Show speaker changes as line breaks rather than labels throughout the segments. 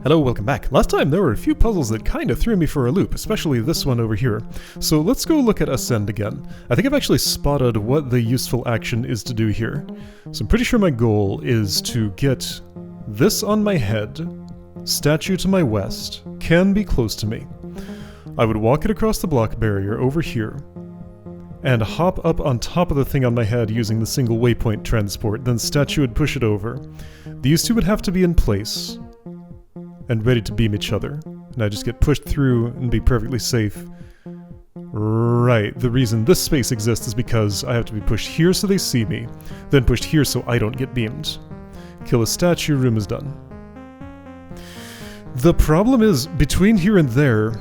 Hello, welcome back. Last time there were a few puzzles that kinda threw me for a loop, especially this one over here. So let's go look at Ascend again. I think I've actually spotted what the useful action is to do here. So I'm pretty sure my goal is to get this on my head, statue to my west, can be close to me. I would walk it across the block barrier over here, and hop up on top of the thing on my head using the single waypoint transport, then statue would push it over. These two would have to be in place and ready to beam each other, and I just get pushed through and be perfectly safe. Right, the reason this space exists is because I have to be pushed here so they see me, then pushed here so I don't get beamed. Kill a statue, room is done. The problem is, between here and there...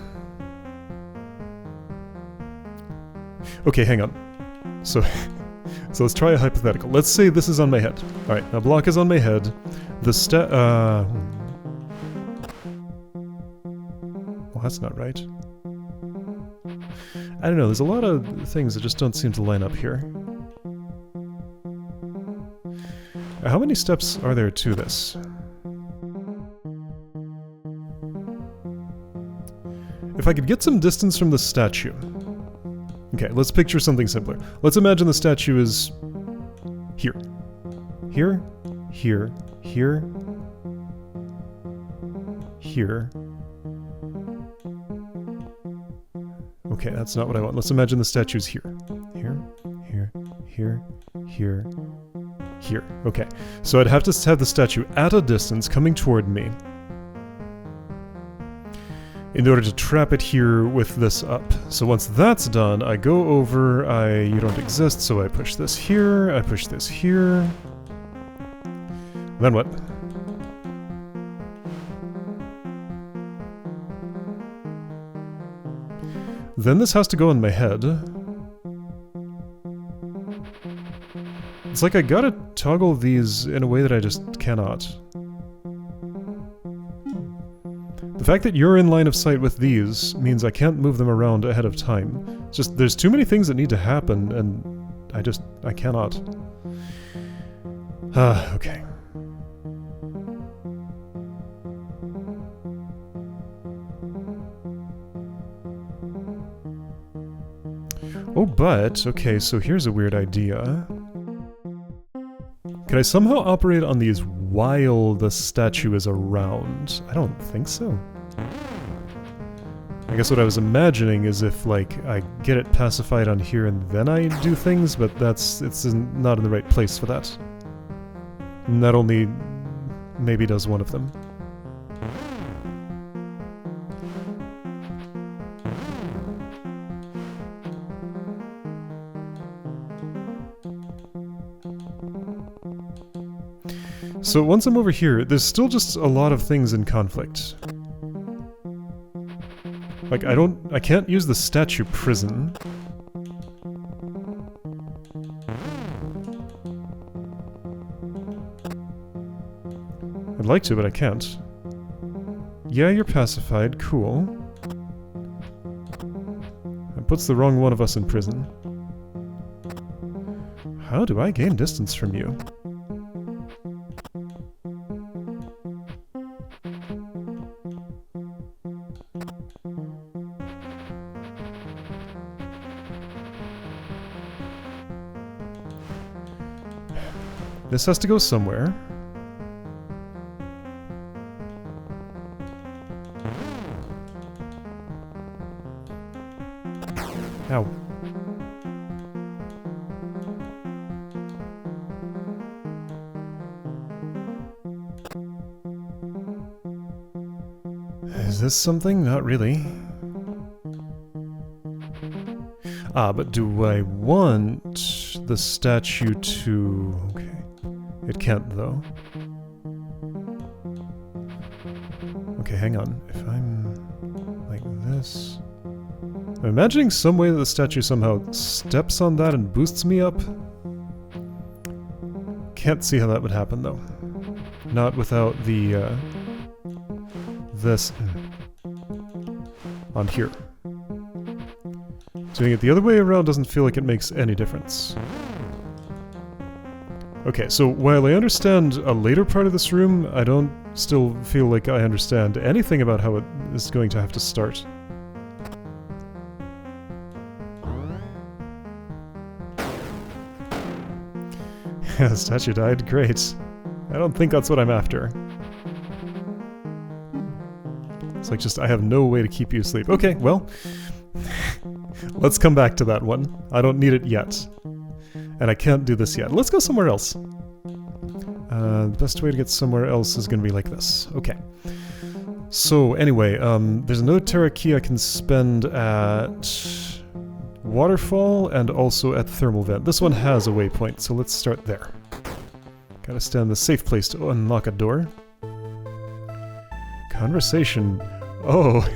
Okay, hang on. So let's try a hypothetical. Let's say this is on my head. Alright, now block is on my head. The well, that's not right. I don't know, there's a lot of things that just don't seem to line up here. How many steps are there to this? If I could get some distance from the statue... Okay, let's picture something simpler. Let's imagine the statue is... here. Here, here, here, here. Okay, that's not what I want. Let's imagine the statue's here. Here, here, here, here, here. Okay, so I'd have to have the statue at a distance coming toward me in order to trap it here with this up. So once that's done, I go over, you don't exist, so I push this here, I push this here. Then what? Then this has to go in my head. It's like I gotta toggle these in a way that I just cannot. The fact that you're in line of sight with these means I can't move them around ahead of time. It's just, there's too many things that need to happen, and I cannot. Okay. Oh, but, okay, so here's a weird idea. Can I somehow operate on these while the statue is around? I don't think so. I guess what I was imagining is if, like, I get it pacified on here and then I do things, but it's not in the right place for that. And that only maybe does one of them. So once I'm over here, there's still just a lot of things in conflict. Like, I can't use the statue prison. I'd like to, but I can't. Yeah, you're pacified, cool. That puts the wrong one of us in prison. How do I gain distance from you? This has to go somewhere. Ow. Is this something? Not really. Ah, but do I want the statue to... Okay. It can't, though. Okay, hang on. If I'm like this... I'm imagining some way that the statue somehow steps on that and boosts me up. Can't see how that would happen, though. Not without the, this... on here. Doing it the other way around doesn't feel like it makes any difference. Okay, so while I understand a later part of this room, I don't still feel like I understand anything about how it is going to have to start. The statue died? Great. I don't think that's what I'm after. It's like just, I have no way to keep you asleep. Okay, well, let's come back to that one. I don't need it yet. And I can't do this yet. Let's go somewhere else. The best way to get somewhere else is going to be like this. Okay. So, anyway, there's another Terra key I can spend at Waterfall and also at Thermal Vent. This one has a waypoint, so let's start there. Gotta stand in the safe place to unlock a door. Conversation. Oh,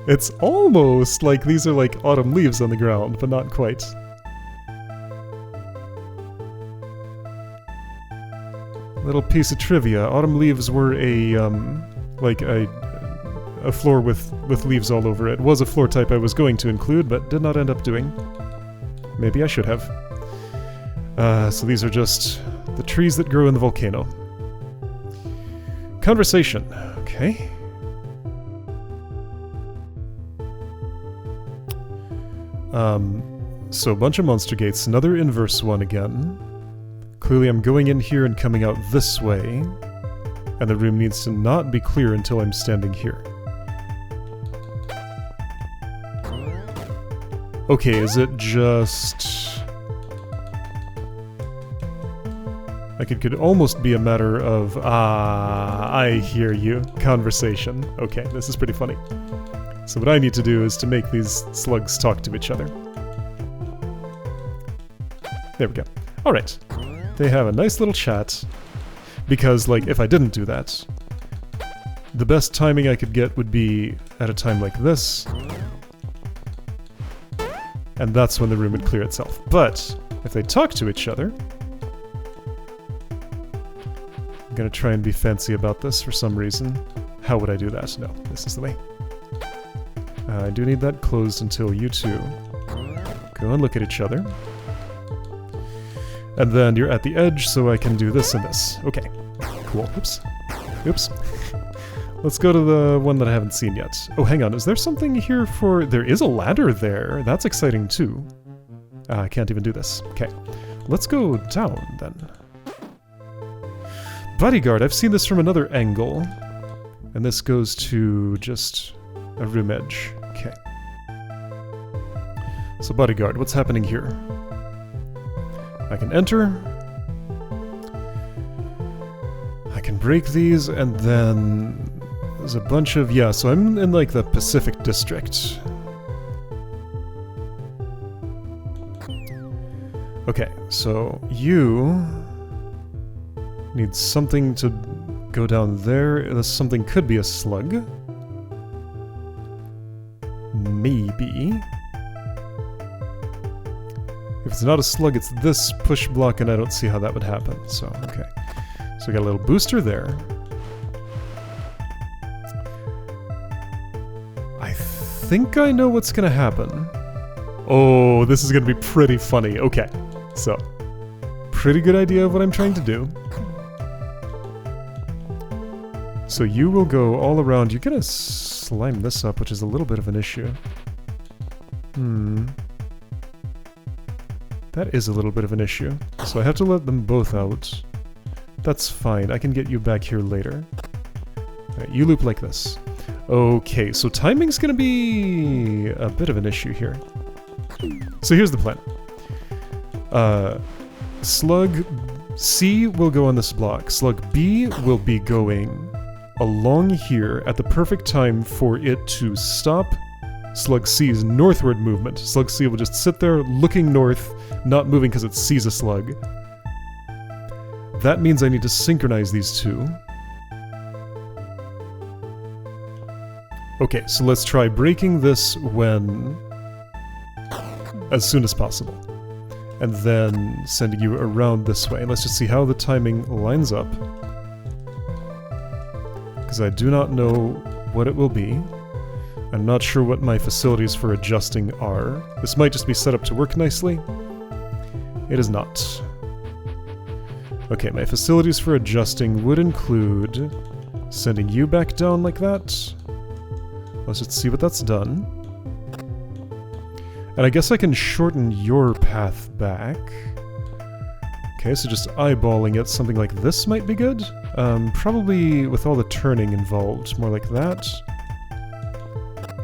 it's almost like these are like autumn leaves on the ground, but not quite. Little piece of trivia. Autumn leaves were a floor with leaves all over it. It was a floor type I was going to include, but did not end up doing. Maybe I should have. So these are just the trees that grow in the volcano. Conversation. Okay. So a bunch of monster gates. Another inverse one again. Clearly I'm going in here and coming out this way. And the room needs to not be clear until I'm standing here. Okay, is it just... Like it could almost be a matter of, I hear you, conversation. Okay, this is pretty funny. So what I need to do is to make these slugs talk to each other. There we go. Alright. They have a nice little chat. Because, like, if I didn't do that, the best timing I could get would be at a time like this. And that's when the room would clear itself. But, if they talk to each other... I'm gonna try and be fancy about this for some reason. How would I do that? No, this is the way. I do need that closed until you two go and look at each other. And then you're at the edge, so I can do this and this. Okay, cool. Oops. Oops. Let's go to the one that I haven't seen yet. Oh, hang on. Is there something here for... There is a ladder there. That's exciting, too. I can't even do this. Okay. Let's go down, then. Bodyguard. I've seen this from another angle. And this goes to just a room edge. Okay. So, Bodyguard, what's happening here? I can enter. I can break these, and then there's a bunch of... Yeah, so I'm in, like, the Pacific District. Okay, so you need something to go down there. This something could be a slug. Maybe. If it's not a slug, it's this push block, and I don't see how that would happen. So, okay. So we got a little booster there. I think I know what's gonna happen. Oh, this is gonna be pretty funny. Okay. So, pretty good idea of what I'm trying to do. So you will go all around. You're gonna slime this up, which is a little bit of an issue. That is a little bit of an issue. So I have to let them both out. That's fine. I can get you back here later. Alright, you loop like this. Okay, so timing's gonna be a bit of an issue here. So here's the plan. Slug C will go on this block. Slug B will be going along here at the perfect time for it to stop Slug C's northward movement. Slug C will just sit there looking north, not moving because it sees a slug. That means I need to synchronize these two. Okay, so let's try breaking this as soon as possible. And then sending you around this way. Let's just see how the timing lines up. Because I do not know what it will be. I'm not sure what my facilities for adjusting are. This might just be set up to work nicely. It is not. Okay, my facilities for adjusting would include sending you back down like that. Let's just see what that's done. And I guess I can shorten your path back. Okay, so just eyeballing it, something like this might be good. Probably with all the turning involved, more like that.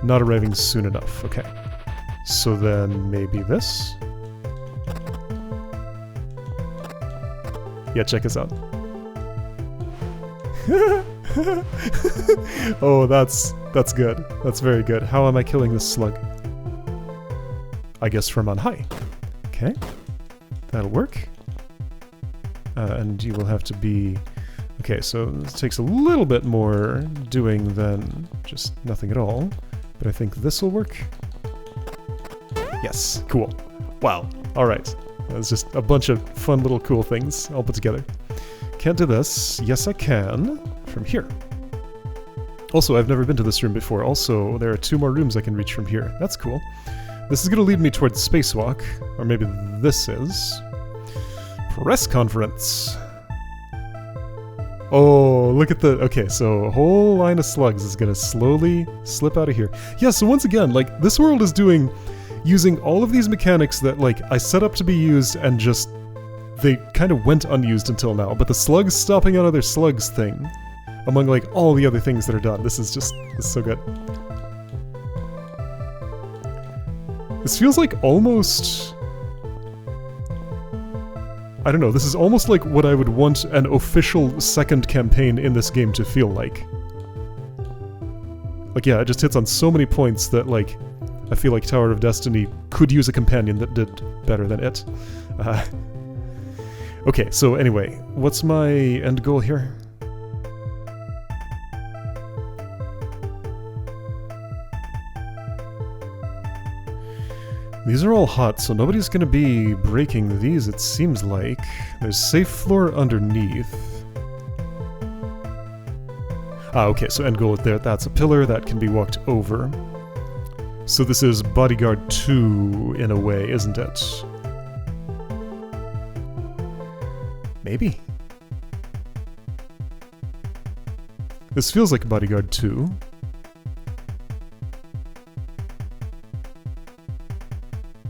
Not arriving soon enough, okay. So then maybe this? Yeah, check us out. Oh, that's good. That's very good. How am I killing this slug? I guess from on high. Okay. That'll work. And you will have to be... Okay, so this takes a little bit more doing than just nothing at all. But I think this will work. Yes, cool. Wow. Alright. That's just a bunch of fun little cool things all put together. Can't do this. Yes, I can. From here. Also, I've never been to this room before. Also, there are 2 more rooms I can reach from here. That's cool. This is going to lead me towards Spacewalk. Or maybe this is. Press conference. Oh, look at the... Okay, so a whole line of slugs is going to slowly slip out of here. Yeah, so once again, like, this world is using all of these mechanics that, like, I set up to be used and just... They kind of went unused until now, but the slugs stopping out other slugs thing, among, like, all the other things that are done, this is so good. This feels like almost... I don't know, this is almost like what I would want an official second campaign in this game to feel like. Like, yeah, it just hits on so many points that, like, I feel like Tower of Destiny could use a companion that did better than it. Okay, so anyway, what's my end goal here? These are all hot, so nobody's gonna be breaking these, it seems like. There's safe floor underneath. Ah, okay, so end goal there. That's a pillar that can be walked over. So this is Bodyguard 2, in a way, isn't it? Maybe. This feels like Bodyguard 2.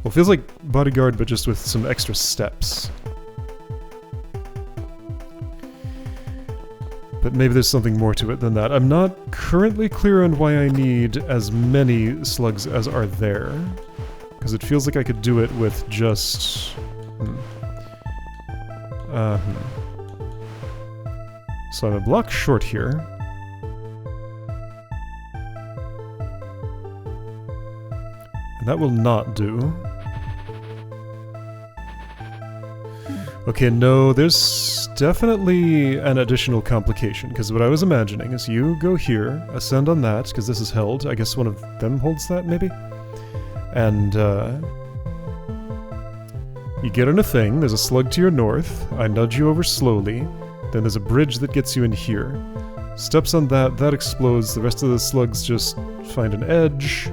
Well, it feels like Bodyguard, but just with some extra steps. But maybe there's something more to it than that. I'm not currently clear on why I need as many slugs as are there. Because it feels like I could do it with just... So I'm a block short here. And that will not do. Okay, no, there's definitely an additional complication, because what I was imagining is you go here, ascend on that, because this is held. I guess one of them holds that, maybe? And, you get on a thing, there's a slug to your north, I nudge you over slowly, then there's a bridge that gets you in here. Steps on that, that explodes, the rest of the slugs just find an edge.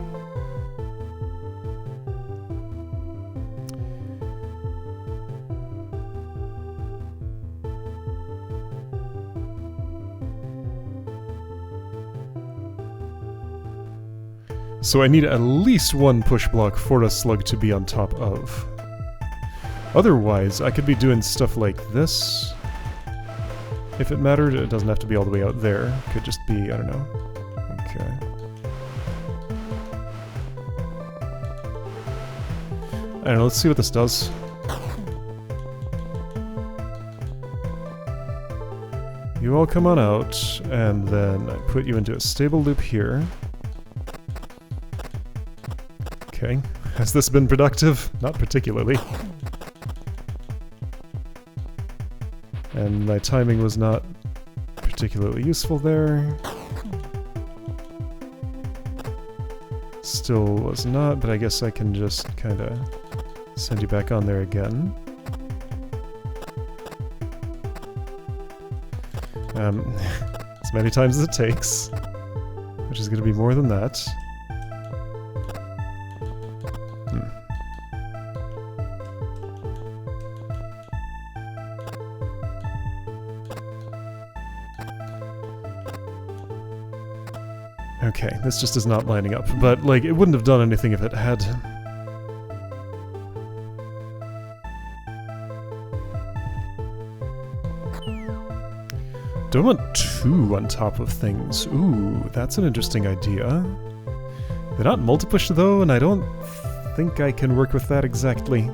So I need at least one push block for a slug to be on top of. Otherwise, I could be doing stuff like this. If it mattered, it doesn't have to be all the way out there. It could just be, I don't know. Okay. I don't know, let's see what this does. You all come on out, and then I put you into a stable loop here. Okay. Has this been productive? Not particularly. And my timing was not particularly useful there. Still was not, but I guess I can just kinda send you back on there again. As many times as it takes, which is gonna be more than that. Okay, this just is not lining up, but, like, it wouldn't have done anything if it had. Don't want two on top of things. Ooh, that's an interesting idea. They're not multi-push though, and I don't think I can work with that exactly.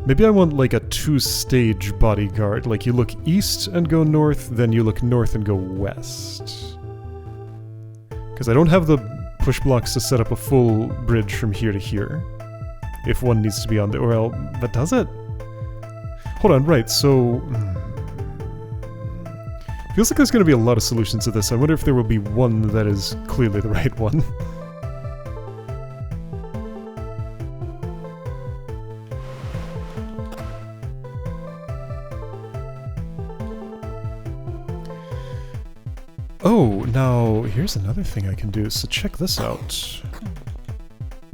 Maybe I want like a two-stage bodyguard. Like you look east and go north, then you look north and go west. Because I don't have the push blocks to set up a full bridge from here to here. If one needs to be on the... well, but does it? Hold on, right, so... feels like there's going to be a lot of solutions to this. I wonder if there will be one that is clearly the right one. Oh, now here's another thing I can do. So check this out.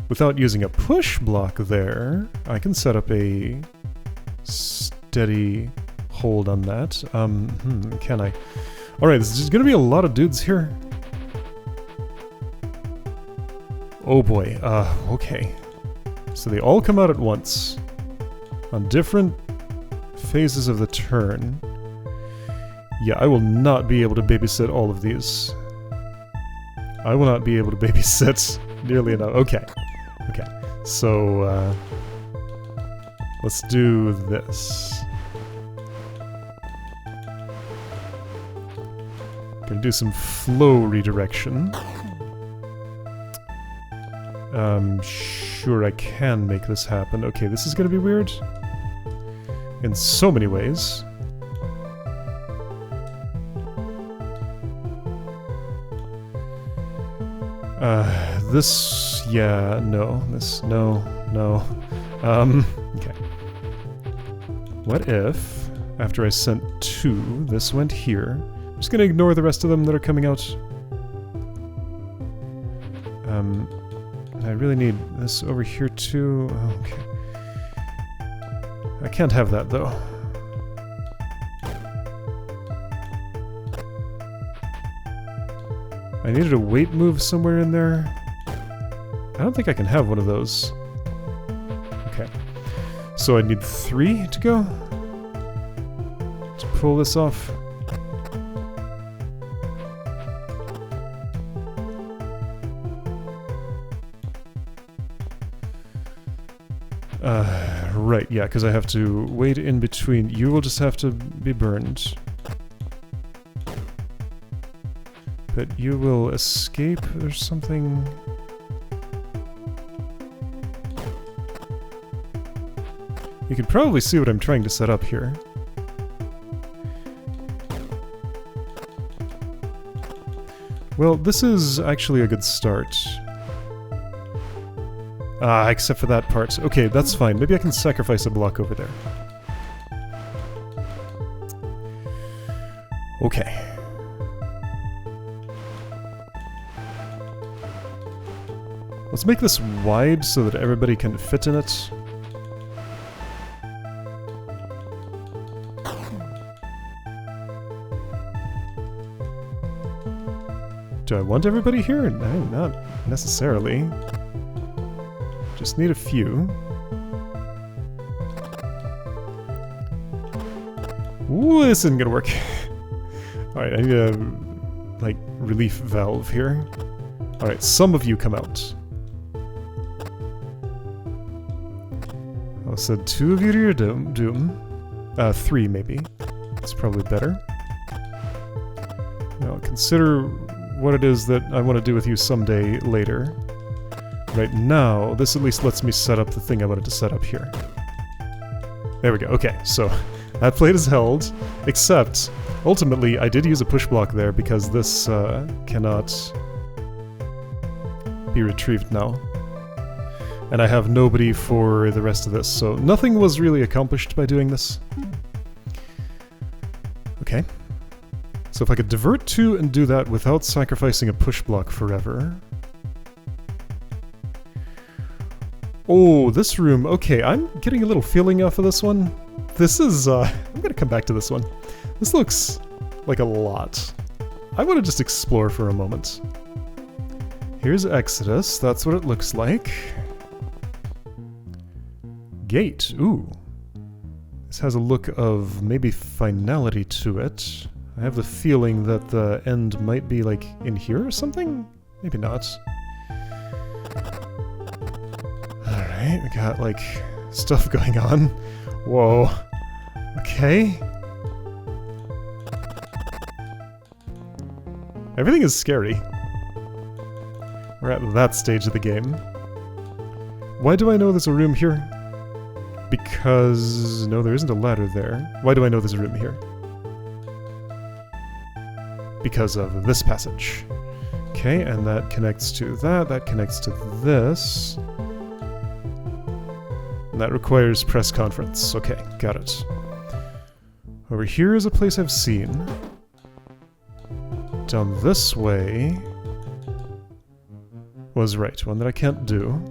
Without using a push block there, I can set up a steady hold on that. Can I? Alright, there's gonna be a lot of dudes here. Oh boy, okay. So they all come out at once. On different phases of the turn. Yeah, I will not be able to babysit all of these. I will not be able to babysit nearly enough. Okay. Okay. So, let's do this. Gonna do some flow redirection. Sure, I can make this happen. Okay, this is gonna be weird. In so many ways. This, yeah, no, this, no, no. Okay. What if, after I sent 2, this went here? I'm just gonna ignore the rest of them that are coming out. I really need this over here too. Okay. I can't have that though. I needed a weight move somewhere in there. I don't think I can have one of those. Okay. So I need 3 to go to pull this off. Right, yeah, because I have to wait in between. You will just have to be burned. But you will escape or something. You can probably see what I'm trying to set up here. Well, this is actually a good start. Except for that part. Okay, that's fine. Maybe I can sacrifice a block over there. Okay. Let's make this wide so that everybody can fit in it. Do I want everybody here? No, not necessarily. Just need a few. Ooh, this isn't gonna work. Alright, I need a, like, relief valve here. Alright, some of you come out. I said 2 of you to your doom. 3 maybe. That's probably better. Now consider what it is that I want to do with you someday later. Right now, this at least lets me set up the thing I wanted to set up here. There we go. Okay, so that plate is held, except ultimately I did use a push block there because this cannot be retrieved now. And I have nobody for the rest of this, so nothing was really accomplished by doing this. Okay. So if I could divert 2 and do that without sacrificing a push block forever... Oh, this room. Okay, I'm getting a little feeling off of this one. This is, I'm gonna come back to this one. This looks like a lot. I want to just explore for a moment. Here's Exodus, that's what it looks like. Gate, ooh. This has a look of maybe finality to it. I have the feeling that the end might be like in here or something? Maybe not. Alright, we got like stuff going on. Whoa. Okay. Everything is scary. We're at that stage of the game. Why do I know there's a room here? Because... no, there isn't a ladder there. Why do I know there's a room here? Because of this passage. Okay, and that connects to that connects to this. And that requires press conference. Okay, got it. Over here is a place I've seen. Down this way was right, one that I can't do.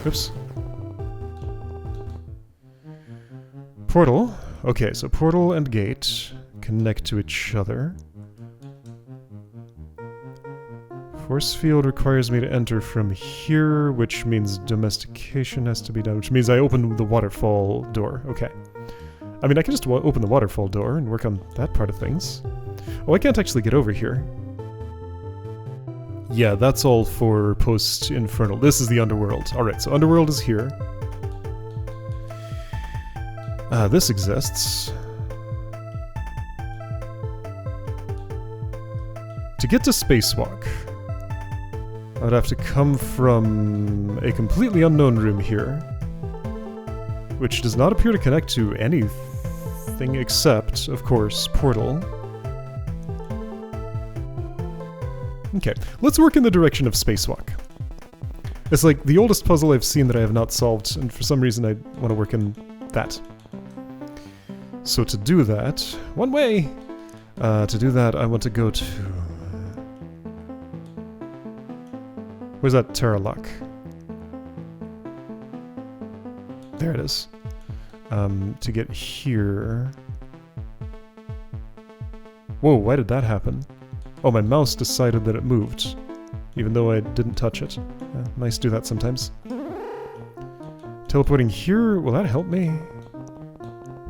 Oops. Portal. Okay, so portal and gate connect to each other. Force field requires me to enter from here, which means domestication has to be done, which means I open the waterfall door. Okay. I mean, I can just open the waterfall door and work on that part of things. Oh, I can't actually get over here. Yeah, that's all for post-infernal. This is the underworld. Alright, so underworld is here. This exists. To get to Spacewalk, I'd have to come from a completely unknown room here, which does not appear to connect to anything except, of course, portal. Okay, let's work in the direction of Spacewalk. It's like the oldest puzzle I've seen that I have not solved, and for some reason I want to work in that. So to do that, one way! To do that, I want to go to... where's that Terralock? There it is. To get here... Whoa, why did that happen? Oh, my mouse decided that it moved, even though I didn't touch it. Nice to do that sometimes. Teleporting here, will that help me?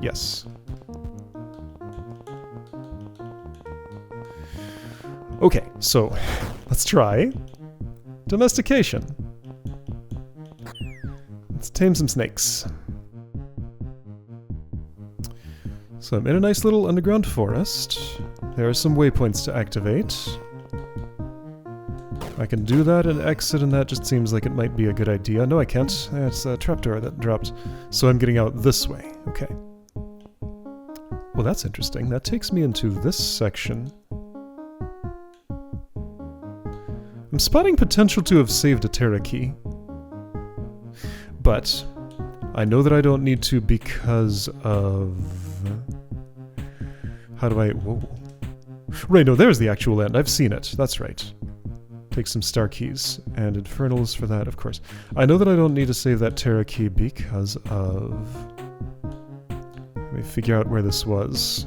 Yes. Okay, so let's try domestication. Let's tame some snakes. So I'm in a nice little underground forest. There are some waypoints to activate. I can do that and exit, and that just seems like it might be a good idea. No, I can't. It's a trapdoor that dropped. So I'm getting out this way. Okay. Well, that's interesting. That takes me into this section. I'm spotting potential to have saved a Terra key. But I know that I don't need to because of... how do I... whoa. Right, no, there's the actual end. I've seen it. That's right. Take some star keys. And infernals for that, of course. I know that I don't need to save that Terra key because of... let me figure out where this was.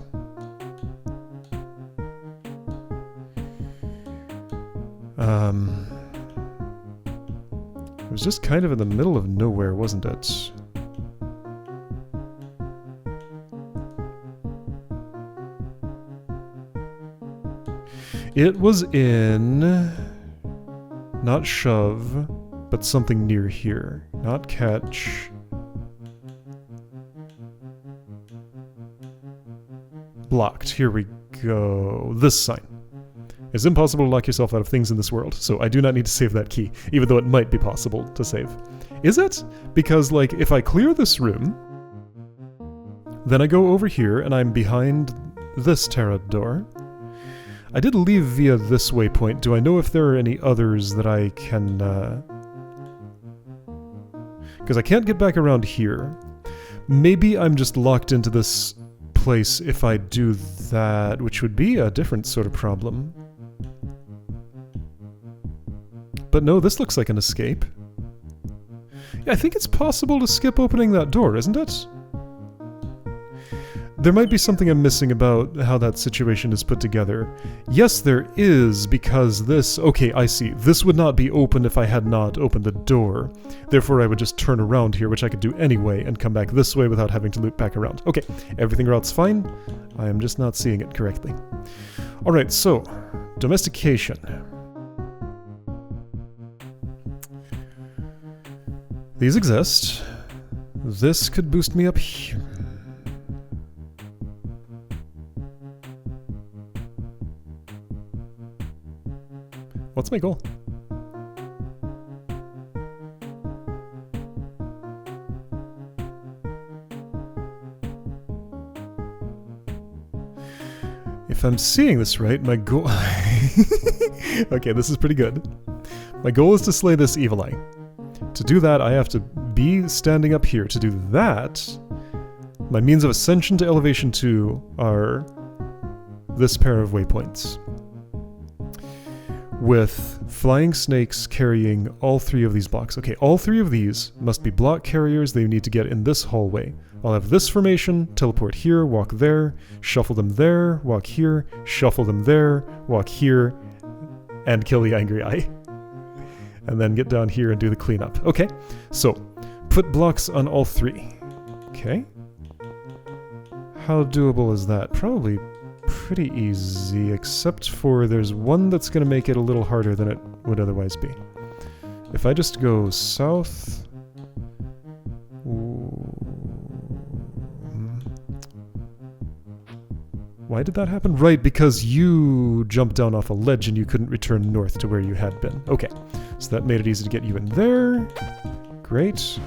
It was just kind of in the middle of nowhere, wasn't it? It was in... not shove, but something near here. Not catch. Blocked. Here we go. This sign. It's impossible to lock yourself out of things in this world, so I do not need to save that key, even though it might be possible to save. Is it? Because, like, if I clear this room, then I go over here and I'm behind this Terra door. I did leave via this waypoint. Do I know if there are any others that I can... because I can't get back around here. Maybe I'm just locked into this place if I do that, which would be a different sort of problem. But no, this looks like an escape. Yeah, I think it's possible to skip opening that door, isn't it? There might be something I'm missing about how that situation is put together. Yes, there is, because this... Okay, I see. This would not be open if I had not opened the door. Therefore, I would just turn around here, which I could do anyway, and come back this way without having to loop back around. Okay, everything else fine. I am just not seeing it correctly. Alright, so, domestication. These exist. This could boost me up here. What's my goal? If I'm seeing this right, my goal... Okay, this is pretty good. My goal is to slay this evil eye. To do that, I have to be standing up here. To do that, my means of ascension to elevation 2 are this pair of waypoints, with flying snakes carrying all 3 of these blocks. Okay, all 3 of these must be block carriers. They need to get in this hallway. I'll have this formation, teleport here, walk there, shuffle them there, walk here, shuffle them there, walk here, and kill the angry eye. And then get down here and do the cleanup. Okay, so put blocks on all 3. Okay. How doable is that? Probably pretty easy, except for there's one that's going to make it a little harder than it would otherwise be. If I just go south... Why did that happen? Right, because you jumped down off a ledge and you couldn't return north to where you had been. Okay, so that made it easy to get you in there. Great.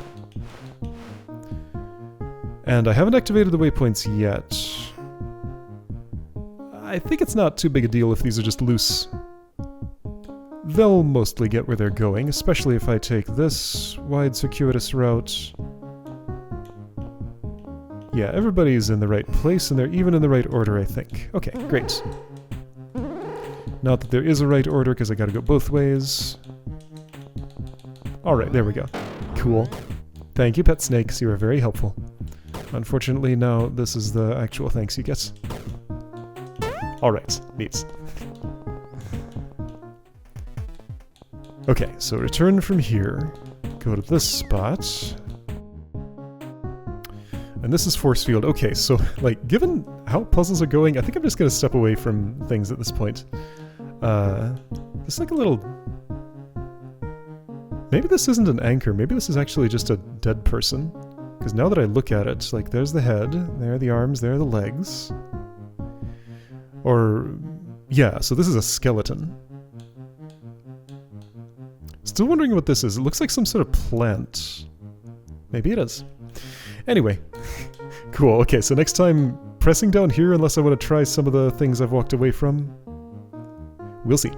And I haven't activated the waypoints yet. I think it's not too big a deal if these are just loose. They'll mostly get where they're going, especially if I take this wide circuitous route. Yeah, everybody's in the right place, and they're even in the right order, I think. Okay, great. Not that there is a right order, because I gotta go both ways. Alright, there we go. Cool. Thank you, pet snakes. You are very helpful. Unfortunately, now this is the actual thanks you get. Alright, neat. Okay, so return from here. Go to this spot. And this is force field. Okay, so, like, given how puzzles are going, I think I'm just going to step away from things at this point. It's like a little... Maybe this isn't an anchor. Maybe this is actually just a dead person. Because now that I look at it, like, there's the head, there are the arms, there are the legs. Or... yeah, so this is a skeleton. Still wondering what this is. It looks like some sort of plant. Maybe it is. Anyway, cool. Okay, so next time, pressing down here unless I want to try some of the things I've walked away from. We'll see.